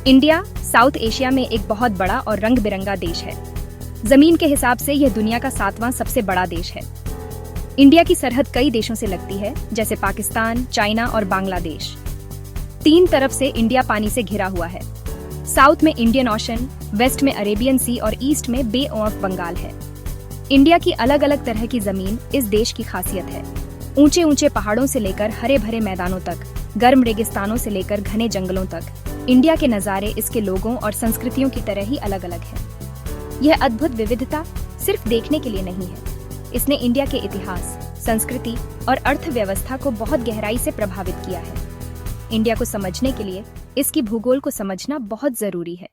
India south Asia में एक बहुत बड़ा और रंग बिरंगा देश है। जमीन के हिसाब से यह दुनिया का 7वां सबसे बड़ा देश है। इंडिया की सरहद कई देशों से लगती है, जैसे पाकिस्तान, चाइना और बांग्लादेश। 3 तरफ से इंडिया पानी से घिरा हुआ है। साउथ में इंडियन ओशन, वेस्ट में अरेबियन सी और ईस्ट में बे ऑफ बंगाल है। इंडिया की अलग अलग तरह की जमीन इस देश की खासियत है। ऊंचे ऊंचे पहाड़ों से लेकर हरे भरे मैदानों तक, गर्म रेगिस्तानों से लेकर घने जंगलों तक, इंडिया के नज़ारे इसके लोगों और संस्कृतियों की तरह ही अलग अलग है। यह अद्भुत विविधता सिर्फ देखने के लिए नहीं है, इसने इंडिया के इतिहास, संस्कृति और अर्थव्यवस्था को बहुत गहराई से प्रभावित किया है। इंडिया को समझने के लिए इसकी भूगोल को समझना बहुत जरूरी है।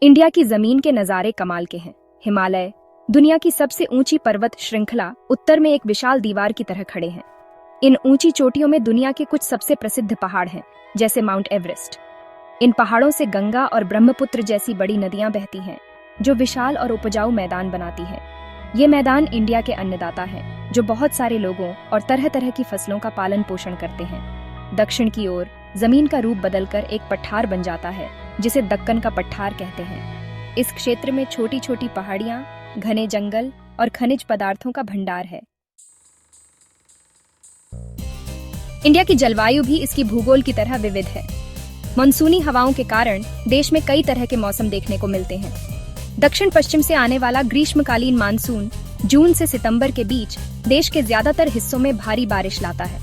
इंडिया की जमीन के नज़ारे कमाल के हैं। हिमालय, दुनिया की सबसे ऊंची पर्वत श्रृंखला, उत्तर में एक विशाल दीवार की तरह खड़े हैं। इन ऊंची चोटियों में दुनिया के कुछ सबसे प्रसिद्ध पहाड़ हैं, जैसे माउंट एवरेस्ट। इन पहाड़ों से गंगा और ब्रह्मपुत्र जैसी बड़ी नदियां बहती हैं, जो विशाल और उपजाऊ मैदान बनाती हैं। ये मैदान इंडिया के अन्नदाता हैं, जो बहुत सारे लोगों और तरह तरह की फसलों का पालन पोषण करते हैं। दक्षिण की ओर जमीन का रूप बदलकर एक पठार बन जाता है, जिसे दक्कन का पठार कहते हैं। इस क्षेत्र में छोटी छोटी पहाड़ियां, घने जंगल और खनिज पदार्थों का भंडार है। इंडिया की जलवायु भी इसकी भूगोल की तरह विविध है। मानसूनी हवाओं के कारण देश में कई तरह के मौसम देखने को मिलते हैं। दक्षिण पश्चिम से आने वाला ग्रीष्मकालीन मानसून जून से सितंबर के बीच देश के ज्यादातर हिस्सों में भारी बारिश लाता है।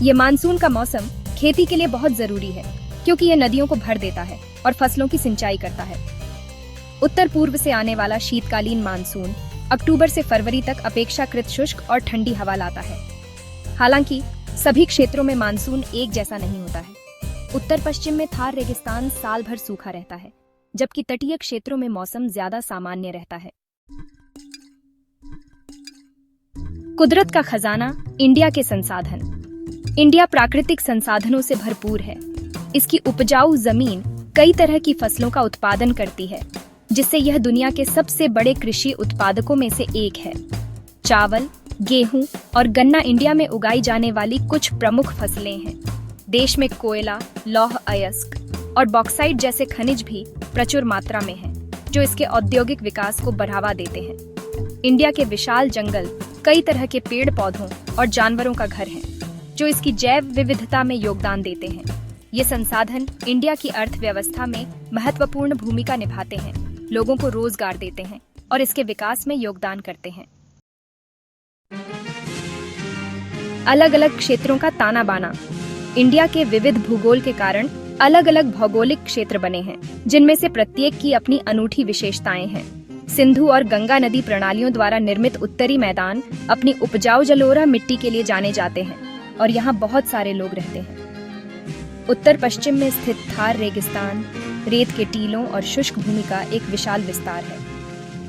ये मानसून का मौसम खेती के लिए बहुत जरूरी है, क्योंकि ये नदियों को भर देता है और फसलों की सिंचाई करता है। उत्तर पूर्व से आने वाला शीतकालीन मानसून अक्टूबर से फरवरी तक अपेक्षाकृत शुष्क और ठंडी हवा लाता है। हालांकि सभी क्षेत्रों में मानसून एक जैसा नहीं होता है। उत्तर पश्चिम में थार रेगिस्तान साल भर सूखा रहता है, जबकि तटीय क्षेत्रों में मौसम ज्यादा सामान्य रहता है। कुदरत का खजाना, इंडिया के संसाधन। इंडिया प्राकृतिक संसाधनों से भरपूर है। इसकी उपजाऊ जमीन कई तरह की फसलों का उत्पादन करती है, जिससे यह दुनिया के सबसे बड़े कृषि उत्पादकों में से एक है। चावल, गेहूं और गन्ना इंडिया में उगाई जाने वाली कुछ प्रमुख फसलें हैं। देश में कोयला, लौह अयस्क और बॉक्साइट जैसे खनिज भी प्रचुर मात्रा में हैं, जो इसके औद्योगिक विकास को बढ़ावा देते हैं। इंडिया के विशाल जंगल कई तरह के पेड़ पौधों और जानवरों का घर हैं, जो इसकी जैव विविधता में योगदान देते हैं। ये संसाधन इंडिया की अर्थव्यवस्था में महत्वपूर्ण भूमिका निभाते हैं, लोगों को रोजगार देते हैं और इसके विकास में योगदान करते हैं। अलग अलग क्षेत्रों का ताना बाना। इंडिया के विविध भूगोल के कारण अलग अलग भौगोलिक क्षेत्र बने हैं, जिनमें से प्रत्येक की अपनी अनूठी विशेषताएं हैं। सिंधु और गंगा नदी प्रणालियों द्वारा निर्मित उत्तरी मैदान अपनी उपजाऊ जलोढ़ मिट्टी के लिए जाने जाते हैं और यहाँ बहुत सारे लोग रहते हैं। उत्तर पश्चिम में स्थित थार रेगिस्तान रेत के टीलों और शुष्क भूमि का एक विशाल विस्तार है।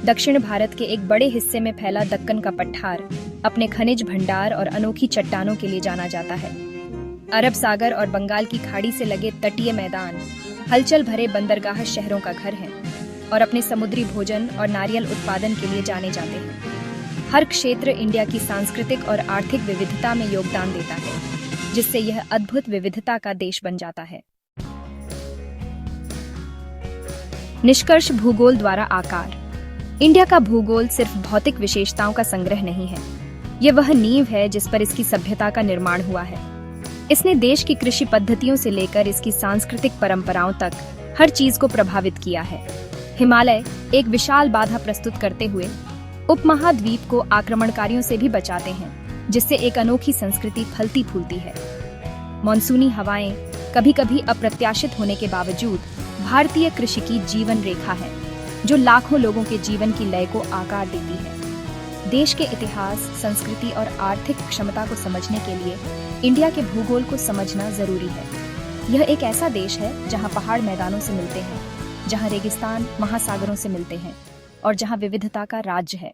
दक्षिण भारत के एक बड़े हिस्से में फैला दक्कन का पठार अपने खनिज भंडार और अनोखी चट्टानों के लिए जाना जाता है। अरब सागर और बंगाल की खाड़ी से लगे तटीय मैदान हलचल भरे बंदरगाह शहरों का घर हैं और अपने समुद्री भोजन और नारियल उत्पादन के लिए जाने जाते हैं। हर क्षेत्र इंडिया की सांस्कृतिक और आर्थिक विविधता में योगदान देता है, जिससे यह अद्भुत विविधता का देश बन जाता है। निष्कर्ष भूगोल द्वारा आकार। इंडिया का भूगोल सिर्फ भौतिक विशेषताओं का संग्रह नहीं है, ये वह नींव है जिस पर इसकी सभ्यता का निर्माण हुआ है। इसने देश की कृषि पद्धतियों से लेकर इसकी सांस्कृतिक परंपराओं तक हर चीज को प्रभावित किया है। हिमालय एक विशाल बाधा प्रस्तुत करते हुए उपमहाद्वीप को आक्रमणकारियों से भी बचाते हैं, जिससे एक अनोखी संस्कृति फलती फूलती है। मॉनसूनी हवाएं कभी कभी अप्रत्याशित होने के बावजूद भारतीय कृषि की जीवन रेखा है, जो लाखों लोगों के जीवन की लय को आकार देती है। देश के इतिहास, संस्कृति और आर्थिक क्षमता को समझने के लिए इंडिया के भूगोल को समझना जरूरी है। यह एक ऐसा देश है जहां पहाड़ मैदानों से मिलते हैं, जहां रेगिस्तान महासागरों से मिलते हैं और जहां विविधता का राज्य है।